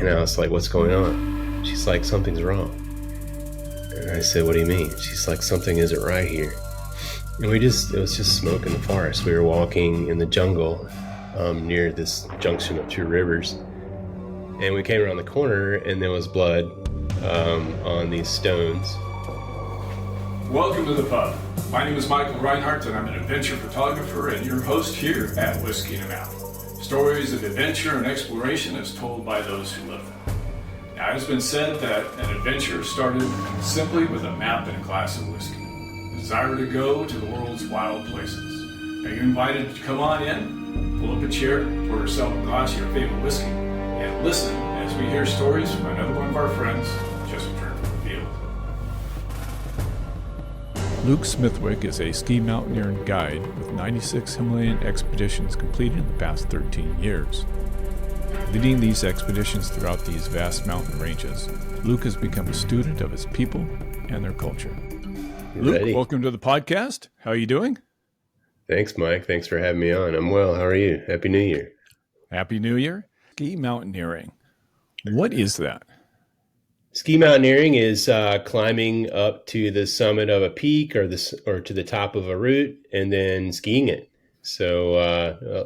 And I was like, what's going on? She's like, something's wrong. And I said, what do you mean? She's like, something isn't right here. And it was just smoke in the forest. We were walking in the jungle near this junction of two rivers. And we came around the corner and there was blood on these stones. Welcome to the pub. My name is Michael Reinhardt and I'm an adventure photographer and your host here at Whiskey in a Mouth. Stories of adventure and exploration as told by those who live them. Now, it has been said that an adventure started simply with a map and a glass of whiskey. A desire to go to the world's wild places. Now, you're invited to come on in, pull up a chair, pour yourself a glass of your favorite whiskey, and listen as we hear stories from another one of our friends just returned from the field. Luke Smithwick is a ski mountaineer and guide with 96 Himalayan expeditions completed in the past 13 years. Leading these expeditions throughout these vast mountain ranges, Luke has become a student of his people and their culture. Luke, Ready? welcome to the podcast. How are you doing? Thanks, Mike. Thanks for having me on. I'm well. How are you? Happy New Year. Happy New Year. Ski mountaineering. What is that? Ski mountaineering is climbing up to the summit of a peak or to the top of a route and then skiing it. So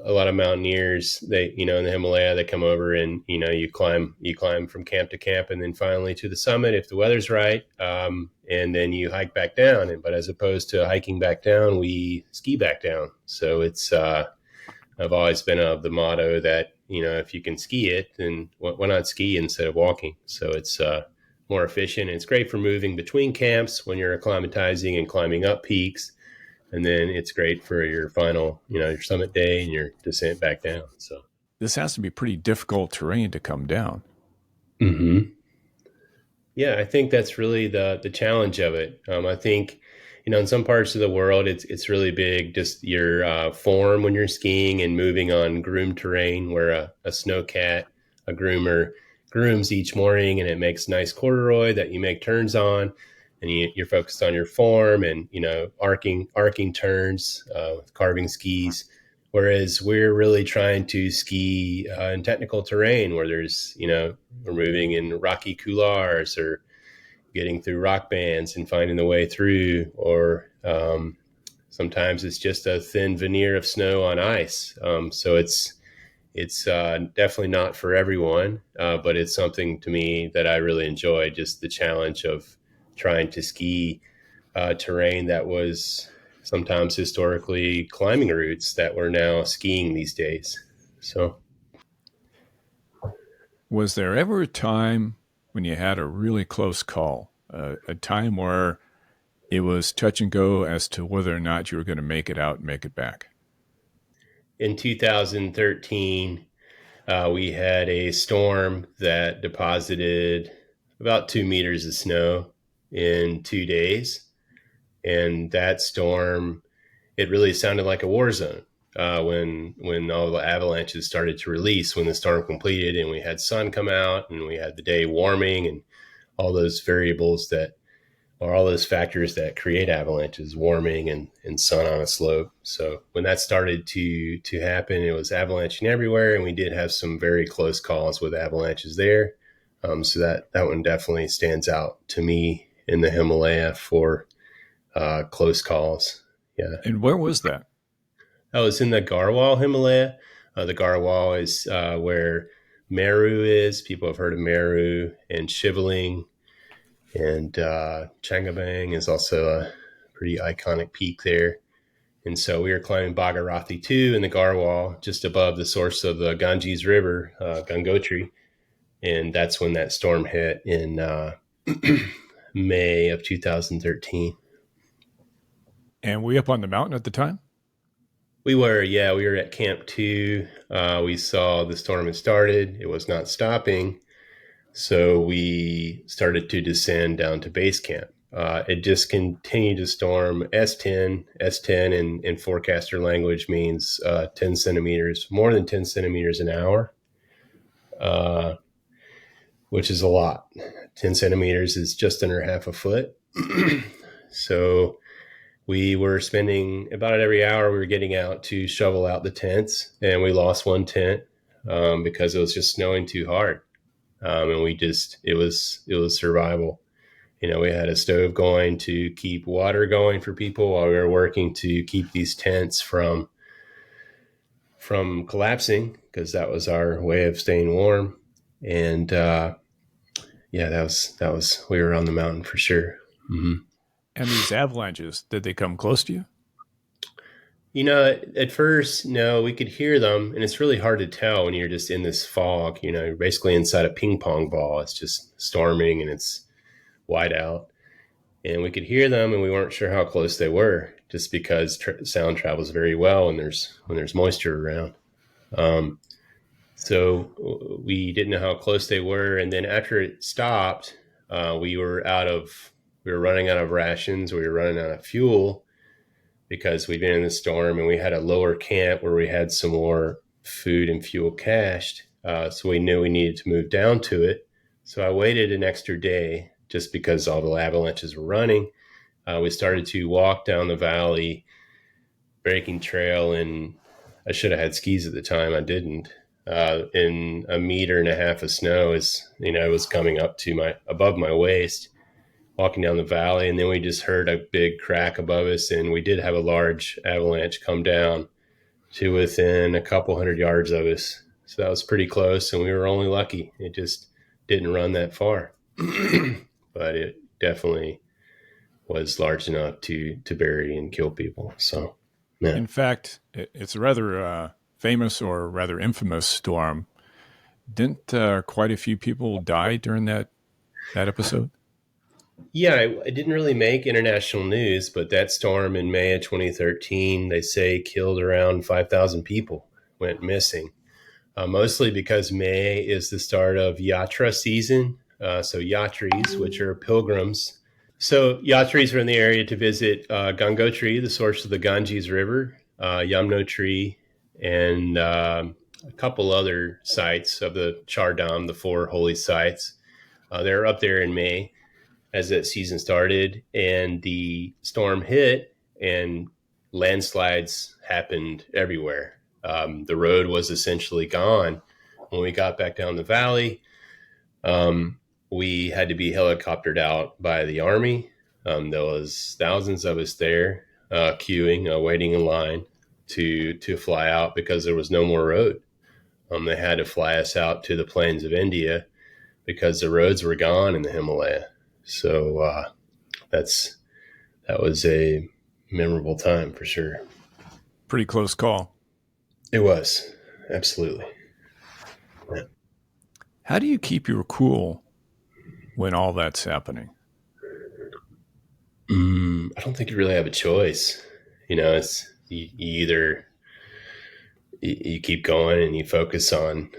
a lot of mountaineers, they in the Himalaya, they come over and you climb from camp to camp and then finally to the summit if the weather's right, and then you hike back down. But as opposed to hiking back down, we ski back down. So it's I've always been of the motto that if you can ski it, then why not ski instead of walking? So it's more efficient. It's great for moving between camps when you're acclimatizing and climbing up peaks. And then it's great for your final, your summit day and your descent back down. So this has to be pretty difficult terrain to come down. Mm-hmm. Yeah, I think that's really the challenge of it. I think, in some parts of the world, it's really big, just your form when you're skiing and moving on groomed terrain where a snowcat, a groomer, grooms each morning and it makes nice corduroy that you make turns on, and you're focused on your form and arcing turns with carving skis, whereas we're really trying to ski in technical terrain where there's we're moving in rocky couloirs or getting through rock bands and finding the way through, or sometimes it's just a thin veneer of snow on ice. So it's definitely not for everyone, but it's something to me that I really enjoy, just the challenge of trying to ski terrain that was sometimes historically climbing routes that we're now skiing these days. So, was there ever a time when you had a really close call, a time where it was touch and go as to whether or not you were going to make it out and make it back? In 2013, we had a storm that deposited about 2 meters of snow in 2 days. And that storm, it really sounded like a war zone when all the avalanches started to release, when the storm completed and we had sun come out and we had the day warming and all those variables all those factors that create avalanches, warming and sun on a slope. So when that started to happen, it was avalanching everywhere, and we did have some very close calls with avalanches there. So that one definitely stands out to me in the Himalaya for close calls. Yeah. And where was that? I was in the Garhwal Himalaya. The Garhwal is where Meru is. People have heard of Meru, and Shiveling. And Changabang is also a pretty iconic peak there. And so we were climbing Bhagirathi 2 in the Garhwal, just above the source of the Ganges River, Gangotri. And that's when that storm hit in May of 2013. And were you up on the mountain at the time? We were at Camp 2. We saw the storm had started. It was not stopping. So we started to descend down to base camp. It just continued to storm. S10 in forecaster language means 10 centimeters, more than 10 centimeters an hour, which is a lot. 10 centimeters is just under half a foot. So we were spending about every hour we were getting out to shovel out the tents, and we lost one tent because it was just snowing too hard. And it was survival. We had a stove going to keep water going for people while we were working to keep these tents from collapsing, because that was our way of staying warm. And yeah, that was we were on the mountain for sure. Mm-hmm. And these avalanches, did they come close to you? At first, no, we could hear them, and it's really hard to tell when you're just in this fog. You're basically inside a ping pong ball. It's just storming and it's wide out, and we could hear them, and we weren't sure how close they were, just because sound travels very well when there's moisture around. Um, so we didn't know how close they were, and then after it stopped, we were running out of rations. We were running out of fuel because we'd been in the storm, and we had a lower camp where we had some more food and fuel cached. So we knew we needed to move down to it. So I waited an extra day just because all the avalanches were running. We started to walk down the valley, breaking trail, and I should have had skis at the time. I didn't. In a meter and a half of snow it was coming up to above my waist, walking down the valley, and then we just heard a big crack above us, and we did have a large avalanche come down to within a couple hundred yards of us. So that was pretty close, and we were only lucky. It just didn't run that far. But it definitely was large enough to bury and kill people. So, yeah. In fact, it's a rather famous or rather infamous storm. Didn't quite a few people die during that episode? Yeah, it didn't really make international news, but that storm in May of 2013, they say killed around 5,000 people, went missing. Mostly because May is the start of yatra season. So yatris, which are pilgrims. So yatris are in the area to visit Gangotri, the source of the Ganges River, Yamunotri, and a couple other sites of the Char Dham, the four holy sites. They're up there in May as that season started, and the storm hit, and landslides happened everywhere. The road was essentially gone. When we got back down the valley, we had to be helicoptered out by the Army. There was thousands of us there queuing, waiting in line to fly out because there was no more road. They had to fly us out to the plains of India because the roads were gone in the Himalaya. So that was a memorable time for sure. Pretty close call. It was, absolutely. Yeah. How do you keep your cool when all that's happening? I don't think you really have a choice. It's you either you keep going and you focus on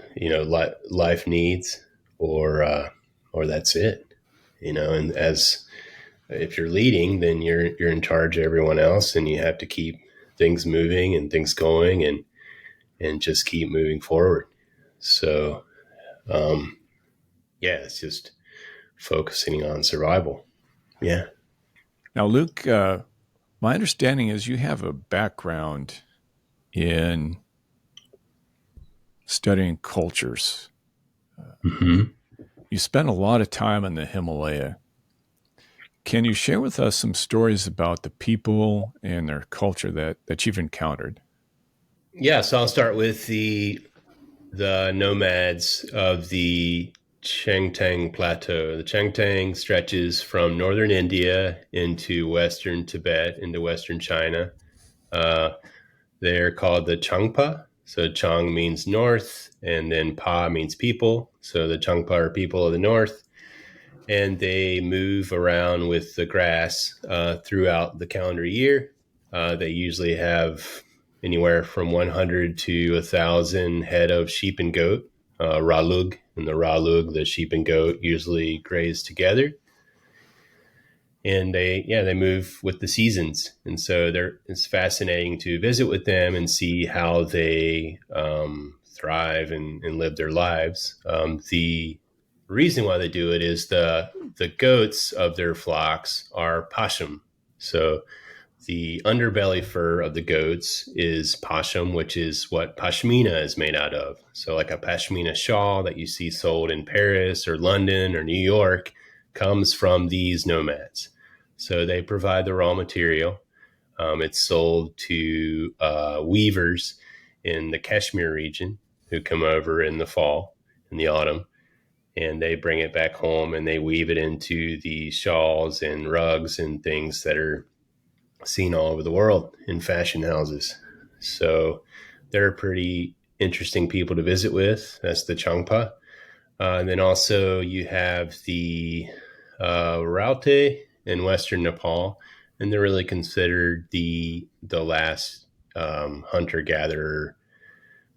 life needs, or that's it. And as if you're leading, then you're in charge of everyone else, and you have to keep things moving and things going, and just keep moving forward. So, yeah, it's just focusing on survival. Yeah. Now, Luke, my understanding is you have a background in studying cultures. Mm-hmm. You spent a lot of time in the Himalaya. Can you share with us some stories about the people and their culture that you've encountered? Yeah, so I'll start with the nomads of the Changtang Plateau. The Changtang stretches from northern India into western Tibet, into western China. They're called the Changpa. So Chang means north, and then Pa means people. So the Changpa are people of the north, and they move around with the grass throughout the calendar year. They usually have anywhere from 100 to 1,000 head of sheep and goat, ralug. And the ralug, the sheep and goat, usually graze together. And they move with the seasons. And so it's fascinating to visit with them and see how they thrive and live their lives. The reason why they do it is the goats of their flocks are pasham. So The underbelly fur of the goats is pasham, which is what pashmina is made out of. So like a pashmina shawl that you see sold in Paris or London or New York comes from these nomads. So they provide the raw material. It's sold to weavers in the Kashmir region who come over in the fall, in the autumn, and they bring it back home and they weave it into the shawls and rugs and things that are seen all over the world in fashion houses. So they're pretty interesting people to visit with. That's the Changpa. And then also you have the Raute in Western Nepal, and they're really considered the last hunter-gatherer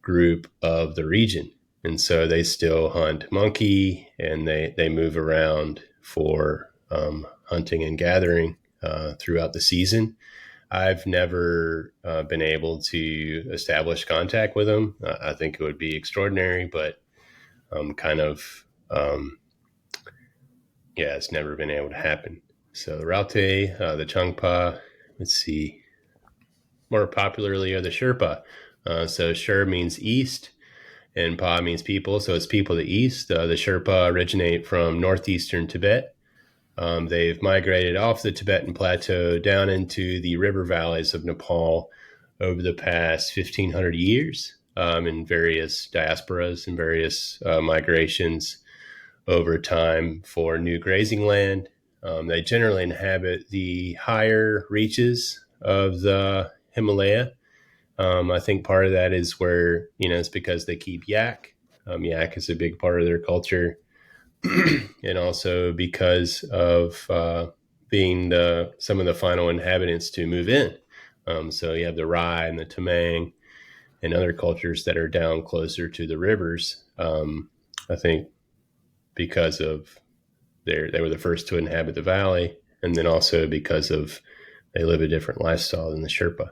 group of the region. And so they still hunt monkey, and they move around for hunting and gathering throughout the season. I've never been able to establish contact with them. I think it would be extraordinary, but it's never been able to happen. So the Raute, the Changpa, let's see, more popularly are the Sherpa. So Sher means east, and Pa means people. So it's people to the east. The Sherpa originate from northeastern Tibet. They've migrated off the Tibetan plateau down into the river valleys of Nepal over the past 1,500 years in various diasporas and various migrations over time for new grazing land. They generally inhabit the higher reaches of the Himalaya. I think part of that is where, it's because they keep yak. Yak is a big part of their culture. And also because of being some of the final inhabitants to move in. So you have the Rai and the Tamang and other cultures that are down closer to the rivers. I think because of they were the first to inhabit the valley, and then also because of they live a different lifestyle than the Sherpa.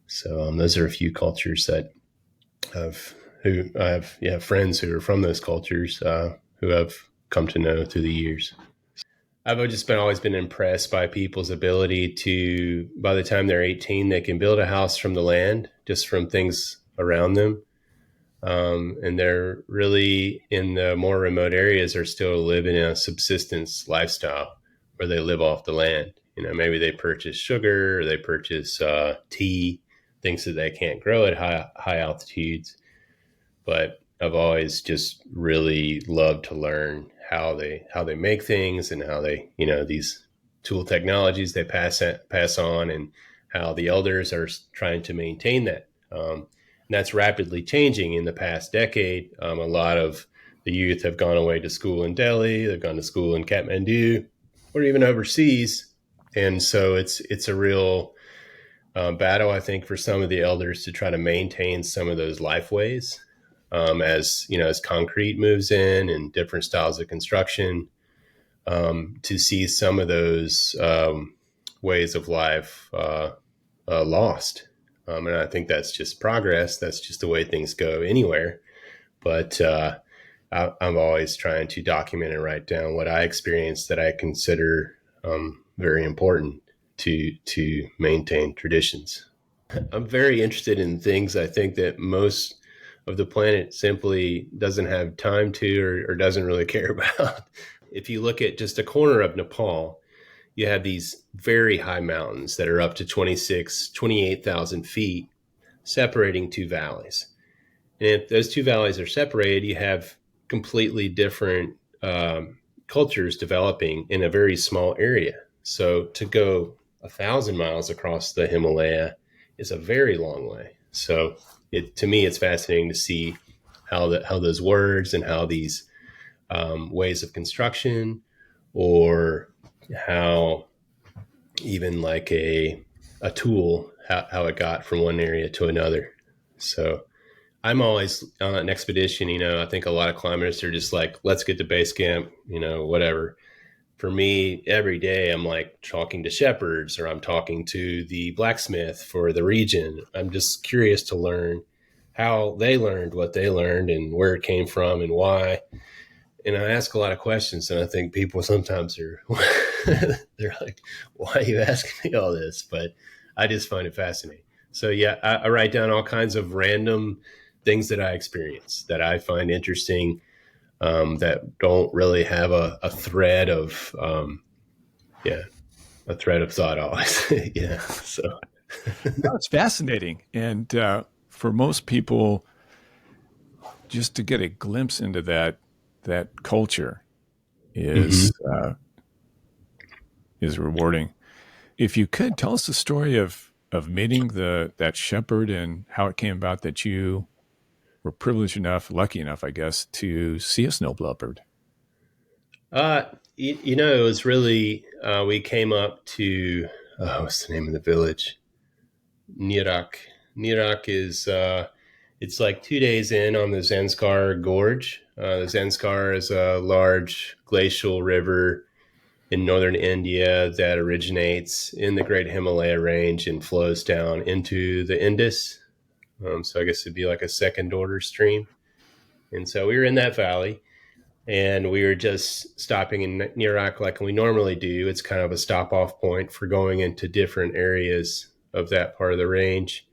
So those are a few cultures that I have friends who are from those cultures who have come to know through the years. I've just always been impressed by people's ability to, by the time they're 18, they can build a house from the land, just from things around them. And they're really in the more remote areas are still living a subsistence lifestyle where they live off the land. Maybe they purchase sugar or they purchase tea, things that they can't grow at high altitudes. But I've always just really loved to learn how they make things and how they, these tool technologies they pass on, and how the elders are trying to maintain that. And that's rapidly changing in the past decade. A lot of the youth have gone away to school in Delhi, they've gone to school in Kathmandu, or even overseas. And so it's a real battle, I think, for some of the elders to try to maintain some of those life ways. As concrete moves in and different styles of construction, to see some of those ways of life lost. And I think that's just progress. That's just the way things go anywhere. But I'm always trying to document and write down what I experienced that I consider very important to maintain traditions. I'm very interested in things I think that most of the planet simply doesn't have time to or doesn't really care about. If you look at just a corner of Nepal, you have these very high mountains that are up to 28,000 feet separating two valleys. And if those two valleys are separated, you have completely different cultures developing in a very small area. So to go 1,000 miles across the Himalaya is a very long way. So to me, it's fascinating to see how those words and how these ways of construction, or how even like a tool, how it got from one area to another. So I'm always on an expedition. I think a lot of climbers are just like, let's get to base camp, whatever. For me, every day I'm like talking to shepherds, or I'm talking to the blacksmith for the region. I'm just curious to learn how they learned what they learned and where it came from and why. And I ask a lot of questions, and I think people sometimes are they're like, why are you asking me all this? But I just find it fascinating. So yeah, I write down all kinds of random things that I experience that I find interesting, that don't really have a thread of yeah, a thread of thought always. Yeah. So It's fascinating. And for most people, just to get a glimpse into that culture mhm. is rewarding. If you could tell us the story of meeting that shepherd and how it came about that you were privileged enough, lucky enough, I guess, to see a snow leopard. It was really we came up to what's the name of the village? Nirak. Nirak is it's like 2 days in on the Zanskar Gorge. The Zanskar is a large glacial river in northern India that originates in the Great Himalaya range and flows down into the Indus. So I guess it'd be like a second order stream. And so we were in that valley, and we were just stopping in Nirak like we normally do. It's kind of a stop off point for going into different areas of that part of the range.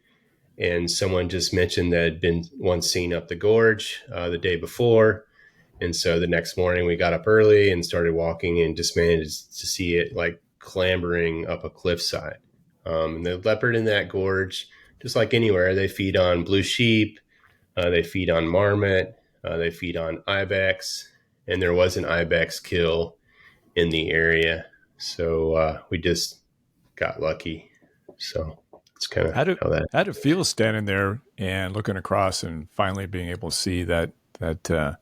And someone just mentioned that had been once seen up the gorge the day before. And so the next morning we got up early and started walking and just managed to see it like clambering up a cliffside. And the leopard in that gorge, just like anywhere, they feed on blue sheep, they feed on marmot, they feed on ibex, and there was an ibex kill in the area. So we just got lucky. So it's kind of how that. How did it feel standing there and looking across and finally being able to see that snow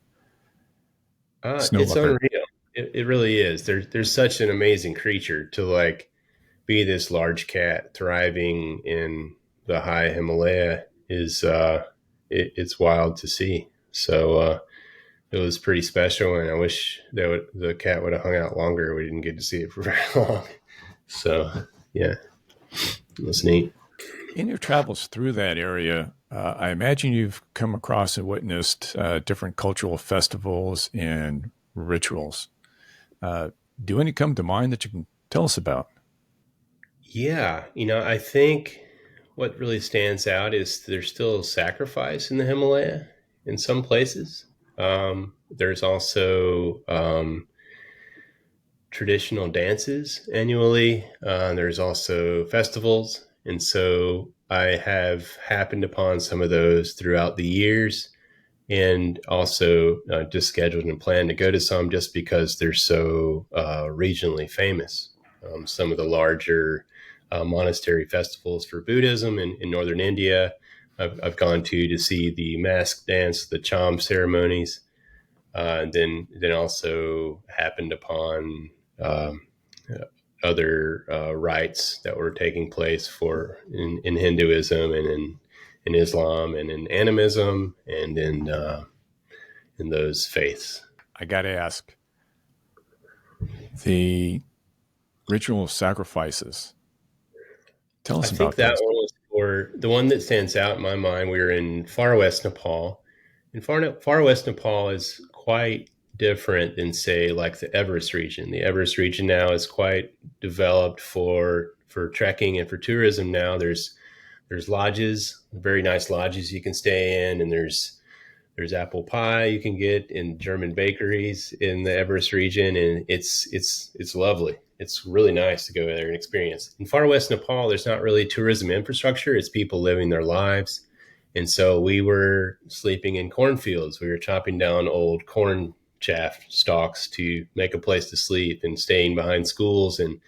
It's leopard? unreal. It really is. There's such an amazing creature to like be this large cat thriving in the high Himalaya is it's wild to see. So it was pretty special, and I wish the cat would have hung out longer. We didn't get to see it for very long. So yeah, it was neat. In your travels through that area, I imagine you've come across and witnessed different cultural festivals and rituals. Do any come to mind that you can tell us about? Yeah, I think what really stands out is there's still sacrifice in the Himalaya in some places. There's also traditional dances annually. There's also festivals. And so I have happened upon some of those throughout the years, and also just scheduled and planned to go to some just because they're so regionally famous. Some of the larger monastery festivals for Buddhism in northern India, I've gone to see the mask dance, the cham ceremonies, and then also happened upon um, other rites that were taking place in Hinduism and in Islam and in animism and in those faiths. I got to ask the ritual sacrifices. Tell I us think about that those. one was for the one that stands out in my mind. We were in far west Nepal. And far west Nepal is quite different than, say, like the Everest region. The Everest region now is quite developed for trekking and for tourism. Now there's lodges, very nice lodges you can stay in, and there's apple pie you can get in German bakeries in the Everest region, and it's lovely. It's really nice to go there and experience. In far west Nepal, there's not really tourism infrastructure. It's people living their lives. And so we were sleeping in cornfields. We were chopping down old corn chaff stalks to make a place to sleep and staying behind schools. And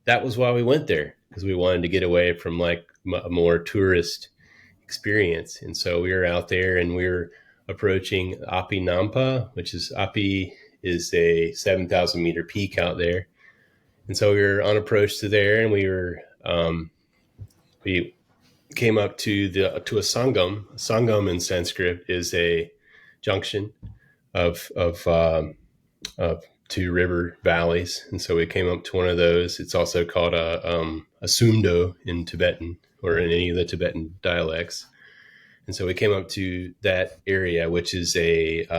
that was why we went there, because we wanted to get away from like a more tourist experience. And so we were out there and we were approaching Api Nampa, which is Api is a 7,000 meter peak out there. And so we were on approach to there, and we came up to a sangam. Sangam in Sanskrit is a junction of two river valleys, and so we came up to one of those. It's also called a sundo in Tibetan or in any of the Tibetan dialects. And so we came up to that area, which is it's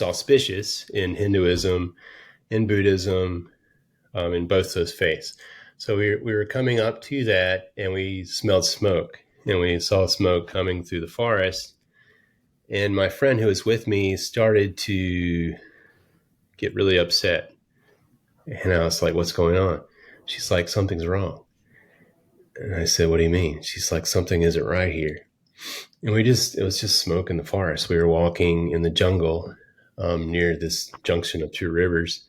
auspicious in Hinduism, in Buddhism, in both those faiths. So we were coming up to that, and we smelled smoke, and we saw smoke coming through the forest. And my friend who was with me started to get really upset. And I was like, "What's going on?" She's like, "Something's wrong." And I said, "What do you mean?" She's like, "Something isn't right here." And it was just smoke in the forest. We were walking in the jungle near this junction of two rivers.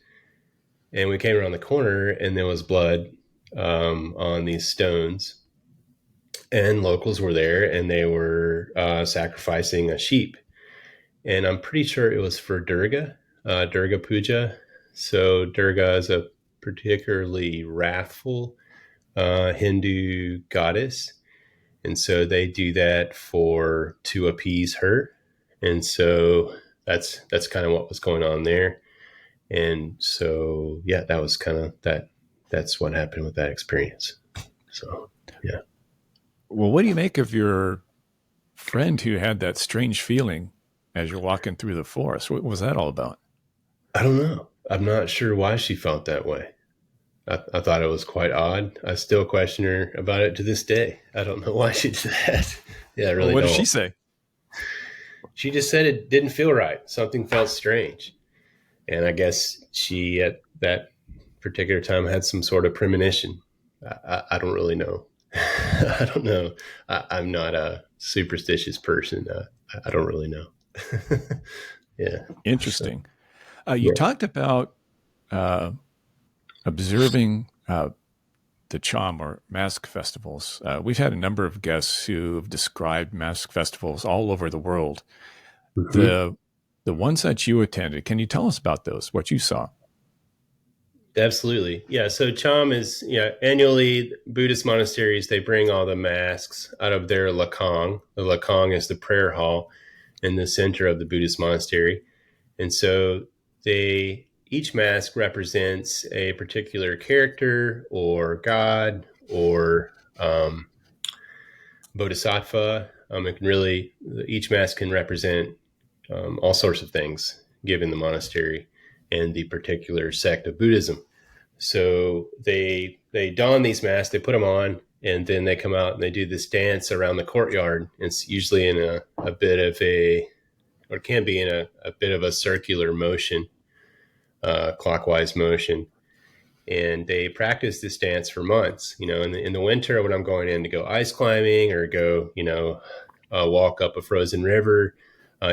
And we came around the corner, and there was blood on these stones. And locals were there, and they were sacrificing a sheep. And I'm pretty sure it was for Durga Puja. So Durga is a particularly wrathful Hindu goddess, and so they do that for to appease her. And so that's kind of what was going on there. And so yeah, that was kind of that. That's what happened with that experience. So yeah. Well, what do you make of your friend who had that strange feeling as you're walking through the forest? What was that all about? I don't know. I'm not sure why she felt that way. I thought it was quite odd. I still question her about it to this day. I don't know why she did that. Yeah, I Well, really what don't. did she say? She just said it didn't feel right. Something felt strange. And I guess she, at that particular time, had some sort of premonition. I don't really know. I don't know. I'm not a superstitious person. I don't really know. Yeah. Interesting. You Yeah. talked about observing the Cham or mask festivals. We've had a number of guests who have described mask festivals all over the world. Mhm. The ones that you attended, can you tell us about those? What you saw? Absolutely. Yeah. So Cham is, annually Buddhist monasteries, they bring all the masks out of their lakang. The lakang is the prayer hall in the center of the Buddhist monastery. And so each mask represents a particular character or god or bodhisattva. It can really, each mask can represent all sorts of things given the monastery and the particular sect of Buddhism. So they don these masks, they put them on, and then they come out and they do this dance around the courtyard. It's usually in a bit of or it can be in a bit of a circular motion, clockwise motion. And they practice this dance for months. In the winter when I'm going in to go ice climbing or go, walk up a frozen river,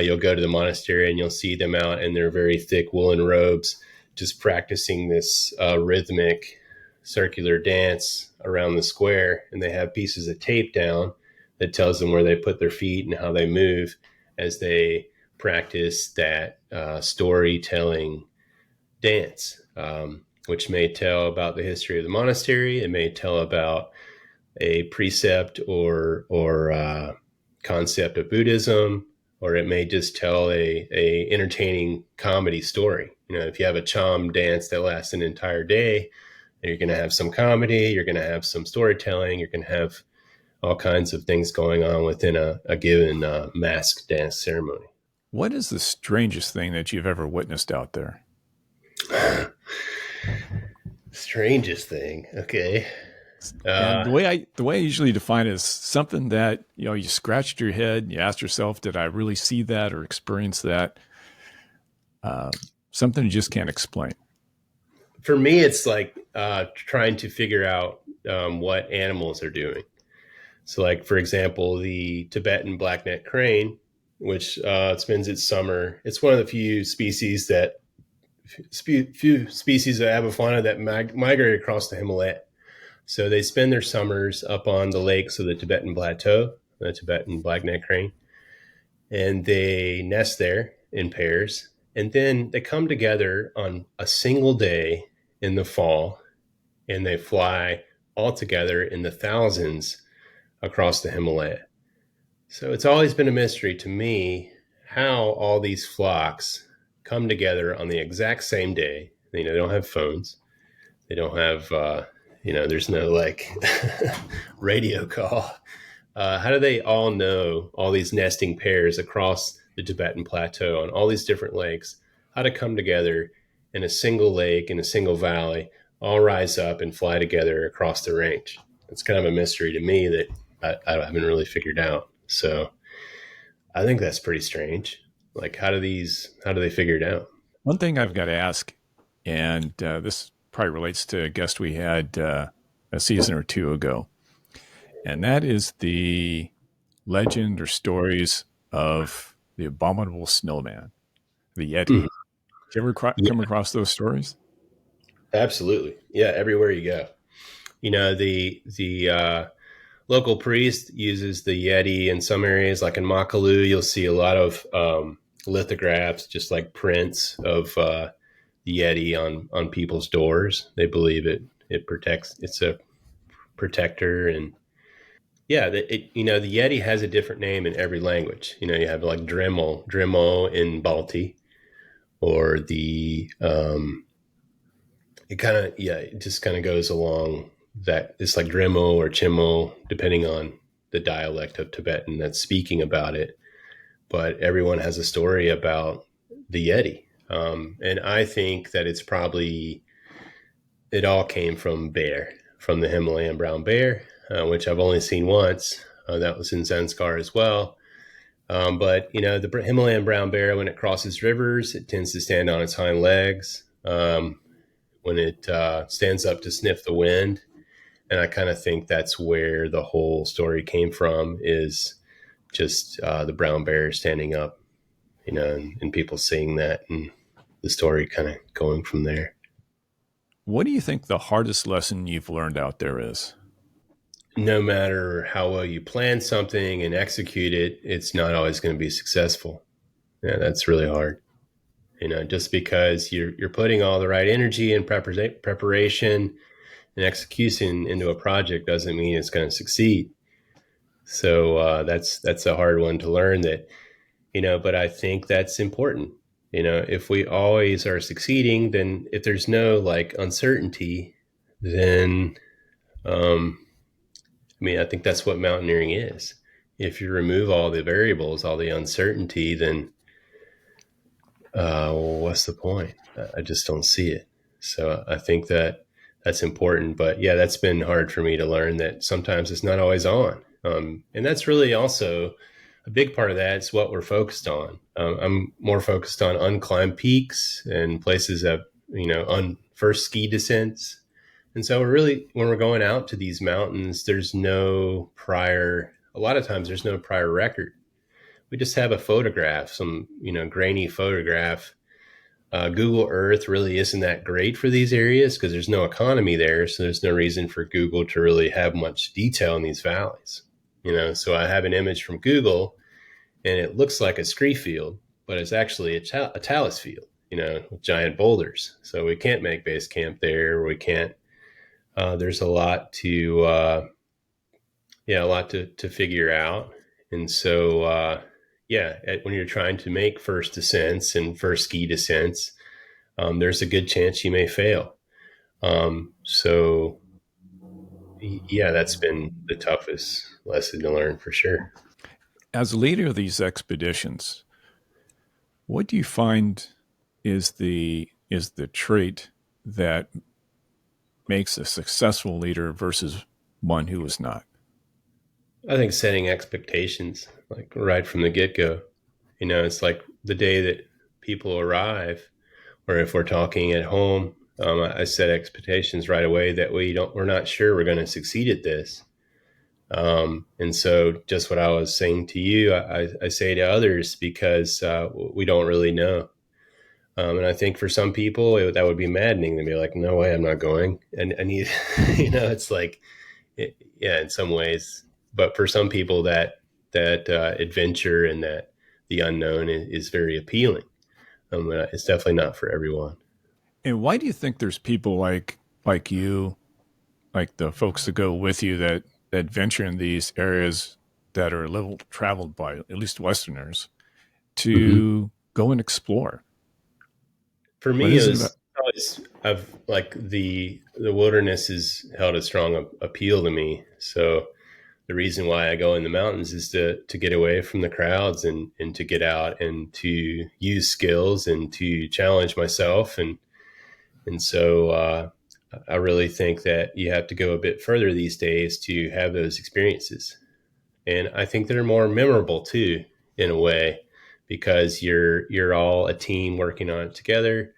you'll go to the monastery and you'll see them out in their very thick woolen robes, just practicing this rhythmic circular dance around the square. And they have pieces of tape down that tells them where they put their feet and how they move as they practice that storytelling dance, which may tell about the history of the monastery. It may tell about a precept or concept of Buddhism, or it may just tell a entertaining comedy story. If you have a Cham dance that lasts an entire day, you're going to have some comedy, you're going to have some storytelling, you're going to have all kinds of things going on within a given mask dance ceremony. What is the strangest thing that you've ever witnessed out there? Strangest thing. Okay. And the way I usually define it is something that you scratched your head and you asked yourself, "Did I really see that or experience that?" Something you just can't explain. For me, it's like trying to figure out what animals are doing. So, like for example, the Tibetan black-necked crane, which spends its summer. It's one of the few species of avifauna that migrate across the Himalaya. So they spend their summers up on the lakes of the Tibetan Plateau, the Tibetan black-necked crane, and they nest there in pairs. And then they come together on a single day in the fall, and they fly all together in the thousands across the Himalaya. So it's always been a mystery to me how all these flocks come together on the exact same day. They don't have phones. They don't have, there's no like radio call. How do they all know, all these nesting pairs across the Tibetan Plateau on all these different lakes, how to come together in a single lake, in a single valley all rise up and fly together across the range. It's kind of a mystery to me that I haven't really figured out. So I think that's pretty strange. Like, how do they figure it out? One thing I've got to ask, and this probably relates to a guest we had a season or two ago, and that is the legend or stories of the abominable snowman, the Yeti. Mhm. Did you ever Yeah, come across those stories? absolutely. Yeah, everywhere you go. The local priest uses the Yeti in some areas, like in Makalu. You'll see a lot of lithographs, just like prints of the Yeti on people's doors. They believe it protects. It's a protector, and yeah, the Yeti has a different name in every language. You have like Dremel in Balti, or the it kind of yeah, it just kind of goes along that it's like Dremo or Chimo, depending on the dialect of Tibetan that's speaking about it. But everyone has a story about the Yeti, and I think that it all came from the Himalayan brown bear, which I've only seen once. That was in Zanskar as well. But the Himalayan brown bear, when it crosses rivers, it tends to stand on its hind legs. When it stands up to sniff the wind, and I kind of think that's where the whole story came from, is just the brown bear standing up, and people seeing that, and the story kind of going from there. What do you think the hardest lesson you've learned out there is? No matter how well you plan something and execute it, it's not always going to be successful. Yeah, that's really hard. Just because you're putting all the right energy and preparation and execution into a project doesn't mean it's going to succeed. So that's a hard one to learn. But I think that's important. If we always are succeeding, then if there's no like uncertainty, then I think that's what mountaineering is. If you remove all the variables, all the uncertainty, then what's the point? I just don't see it. So I think that's important. But yeah, that's been hard for me to learn, that sometimes it's not always on. And that's really also a big part of that is what we're focused on. I'm more focused on unclimbed peaks and places that, on first ski descents. And so when we're going out to these mountains, a lot of times there's no prior record. We just have a photograph, some, grainy photograph. Google Earth really isn't that great for these areas because there's no economy there. So there's no reason for Google to really have much detail in these valleys. So I have an image from Google and it looks like a scree field, but it's actually a talus field, with giant boulders. So we can't make base camp there. We can't, there's a lot to figure out. And so, when you're trying to make first descents and first ski descents, there's a good chance you may fail. So yeah, that's been the toughest lesson to learn for sure. As a leader of these expeditions, what do you find is the trait that makes a successful leader versus one who is not? I think setting expectations, like right from the get go. It's like the day that people arrive, or if we're talking at home, I set expectations right away that we're not sure we're going to succeed at this. And so just what I was saying to you, I say to others because we don't really know. And I think for some people that would be maddening. They'd be like, no way, I'm not going. And it's like, yeah, in some ways, but for some people that adventure and that the unknown is very appealing. It's definitely not for everyone. And why do you think there's people like you, like the folks that go with you that venture in these areas that are little traveled by at least Westerners to go and explore? For What me, is it about? I've like the wilderness has held a strong appeal to me. So the reason why I go in the mountains is to get away from the crowds and to get out and to use skills and to challenge myself. And so I really think that you have to go a bit further these days to have those experiences. And I think they're more memorable too, in a way, because you're all a team working on it together,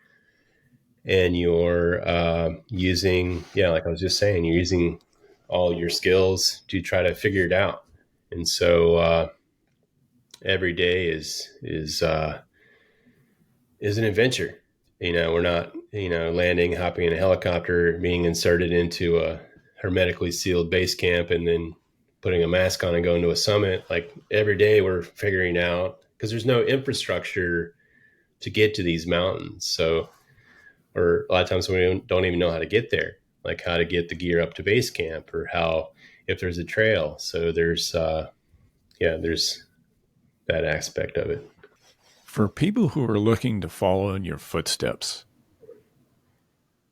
and you're using, yeah, like I was just saying, you're using all your skills to try to figure it out. And so every day is an adventure. We're not, landing, hopping in a helicopter, being inserted into a hermetically sealed base camp, and then putting a mask on and going to a summit. Like every day we're figuring out, because there's no infrastructure to get to these mountains. So, or a lot of times we don't even know how to get there, like how to get the gear up to base camp, or how, if there's a trail. So there's that aspect of it. For people who are looking to follow in your footsteps,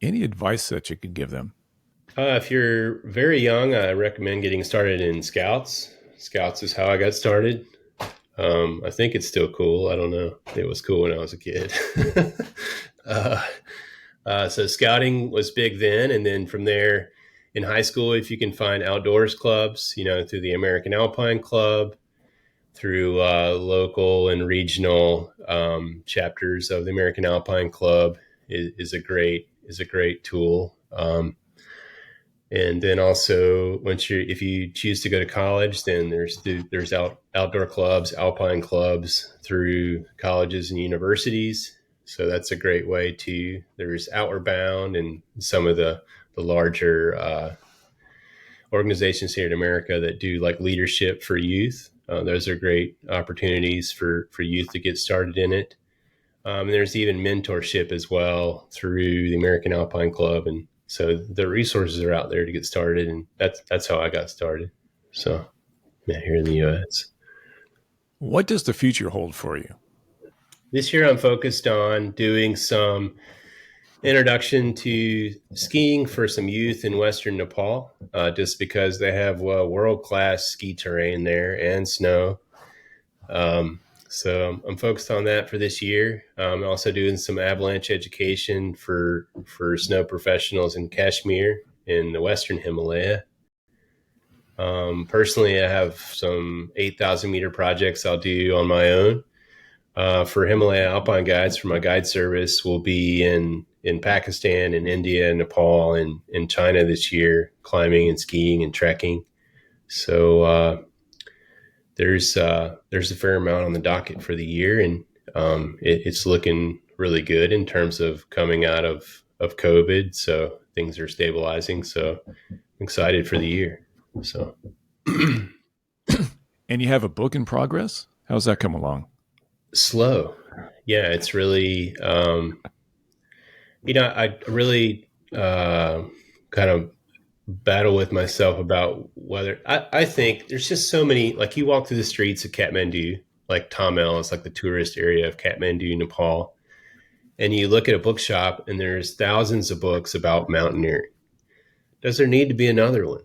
any advice that you could give them? If you're very young, I recommend getting started in Scouts. Scouts is how I got started. I think it's still cool. I don't know. It was cool when I was a kid. So scouting was big then. And then from there in high school, if you can find outdoors clubs, through the American Alpine Club, through local and regional chapters of the American Alpine Club is a great tool. And then also, if you choose to go to college, then there's outdoor clubs, alpine clubs through colleges and universities. So that's a great way too. There's Outward Bound and some of the larger organizations here in America that do like leadership for youth. Those are great opportunities for youth to get started in it. And there's even mentorship as well through the American Alpine Club. And so the resources are out there to get started. And that's how I got started. So, yeah, here in the U.S. What does the future hold for you? This year I'm focused on doing some introduction to skiing for some youth in Western Nepal, just because they have world-class ski terrain there and snow. So I'm focused on that for this year. I'm also doing some avalanche education for snow professionals in Kashmir in the Western Himalaya. Personally, I have some 8,000 meter projects I'll do on my own. For Himalaya Alpine Guides, for my guide service, will be in Pakistan and India and Nepal and in China this year, climbing and skiing and trekking. So there's a fair amount on the docket for the year, and it's looking really good in terms of coming out of COVID. So things are stabilizing. So I'm excited for the year. So, and you have a book in progress? How's that come along? Slow. Yeah, it's really, I really kind of battle with myself about whether I think there's just so many, like you walk through the streets of Kathmandu, like Tamil is like the tourist area of Kathmandu, Nepal. And you look at a bookshop and there's thousands of books about mountaineering. Does there need to be another one?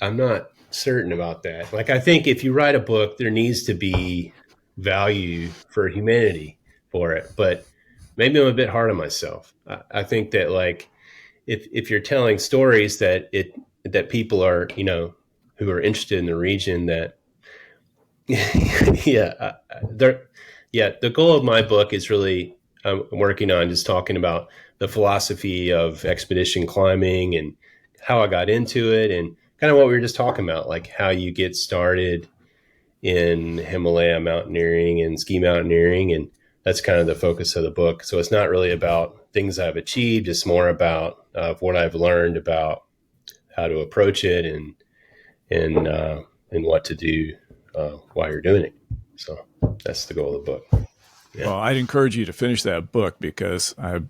I'm not certain about that. Like, I think if you write a book, there needs to be value for humanity for it. But maybe I'm a bit hard on myself. I think that, like, if you're telling stories that people are, who are interested in the region, that, the goal of my book is really, I'm working on just talking about the philosophy of expedition climbing and how I got into it, and kind of what we were just talking about, like how you get started in Himalaya mountaineering and ski mountaineering. And that's kind of the focus of the book. So it's not really about things I've achieved. It's more about what I've learned about how to approach it and what to do while you're doing it. So that's the goal of the book. Yeah. Well, I'd encourage you to finish that book, because I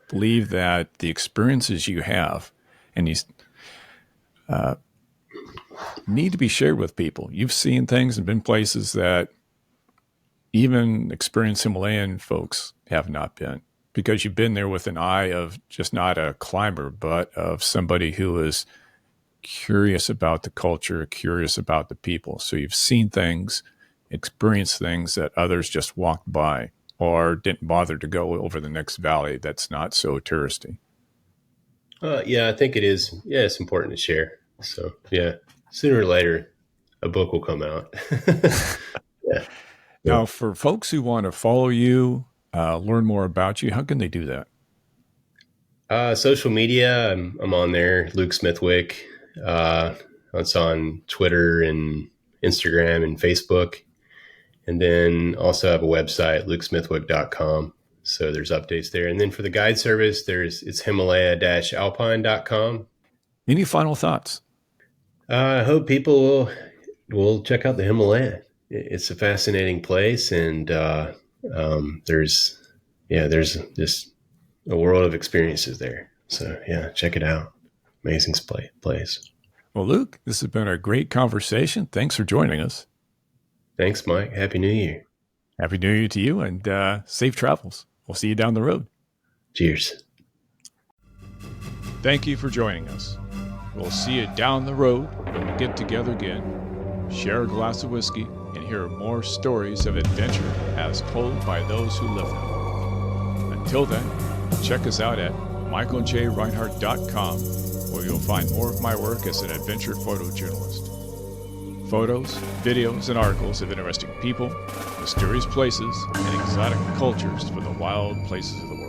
believe that the experiences you have and these need to be shared with people. You've seen things and been places that even experienced Himalayan folks have not been, because you've been there with an eye of just not a climber, but of somebody who is curious about the culture, curious about the people. So you've seen things, experienced things that others just walked by or didn't bother to go over the next valley that's not so touristy. Yeah, I think it is. Yeah, it's important to share. So yeah, sooner or later, a book will come out. Yeah. Yeah. Now, for folks who want to follow you, learn more about you, how can they do that? Social media, I'm on there. Luke Smithwick. It's on Twitter and Instagram and Facebook. And then also have a website, lukesmithwick.com. So there's updates there. And then for the guide service, it's Himalaya-alpine.com. Any final thoughts? I hope people will check out the Himalaya. It's a fascinating place, and there's just a world of experiences there. So yeah, check it out. Amazing place. Well, Luke, this has been a great conversation. Thanks for joining us. Thanks, Mike. Happy New Year. Happy New Year to you, and safe travels. We'll see you down the road. Cheers. Thank you for joining us. We'll see you down the road when we get together again, share a glass of whiskey, and hear more stories of adventure as told by those who live them. Until then, check us out at michaeljreinhardt.com, where you'll find more of my work as an adventure photojournalist. Photos, videos, and articles of interesting people, mysterious places, and exotic cultures from the wild places of the world.